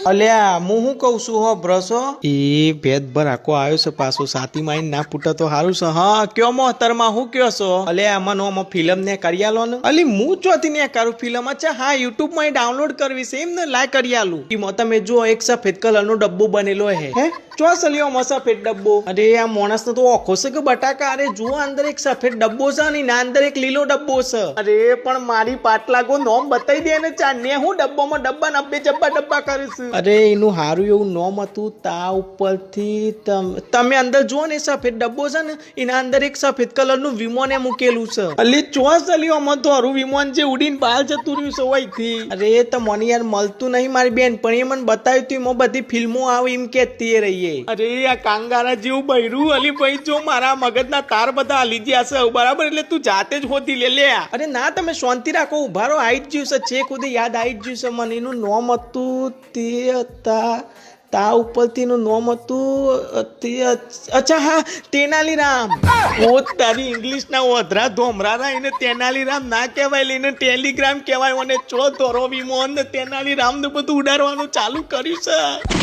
અલ્યા હું શું કઉ છું હો બ્રસો એ ભેદ ભરાકો આવ્યો છે પાછો સાતી માં ના ફૂટે તો સારું છે હા કયો મોહતરમાં હું કયો છો અલ્યા આમાં ફિલ્મ ને કરી આલો ને અલી હું ચોથી ને કરું ફિલ્મ અચ્છા હા યુટ્યુબ માં ડાઉનલોડ કરવી છે એમ ને લાય કરી આલું એમાં તમે જો એક સફેદ કલર નો ડબ્બો બનેલો હે ચો સલિયો માં સફેદ ડબ્બો અરે આ માણસ તો ઓખો છે કે બટાકા અરે જુઓ અંદર એક સફેદ ડબ્બો છે ને ના અંદર એક લીલો ડબ્બો છે અરે પણ મારી પાટલાગો નોમ બતાવી દે ને ચા ને હું ડબ્બામાં ડબ્બા નબ્બે ડબ્બા કરીશ અરે એનું હારું એવું નોમ હતું તા ઉપરથી તમે અંદર જુઓ ને સફેદ ડબ્બો છે ને એના અંદર એક સફેદ કલર નું વિમાન મૂકેલું છે અલી ચોસ સલિયો માં તો હરું વિમાન જે ઉડીને બહાર જતું રહ્યું છે વહીથી અરે તો મને યાર મળતું નહીં મારી બેન પણ એ મને બતાવ્યું તું એમાં બધી ફિલ્મો આવે એમ કેતી રહી અરે આ કાંગારા જેવું બૈરું અલી ભાઈ જો મારા મગજના તાર બધા હલી ગયા છે બરાબર એટલે તું જાતે જ હોતી લે અરે ના તમે શાંતિ રાખો ઉભારો આઈ જ જ્યું છે છે ખુદ યાદ આવી જ જ્યું છે મને એનું નોમ હતું તે હતા તા ઉપરથી નું નોમ હતું અચ્છા હા તેનાલી રામ ઓ તારી ઇંગ્લિશ ના ઓધરા ધોમરા એને તેનાલી રામ ના કહેવાય લઈને ટેલિગ્રામ કહેવાય અને ચો ધોરો વિમોન તેનાલી રામ ને બધું ઉડાડવાનું ચાલુ કર્યું છે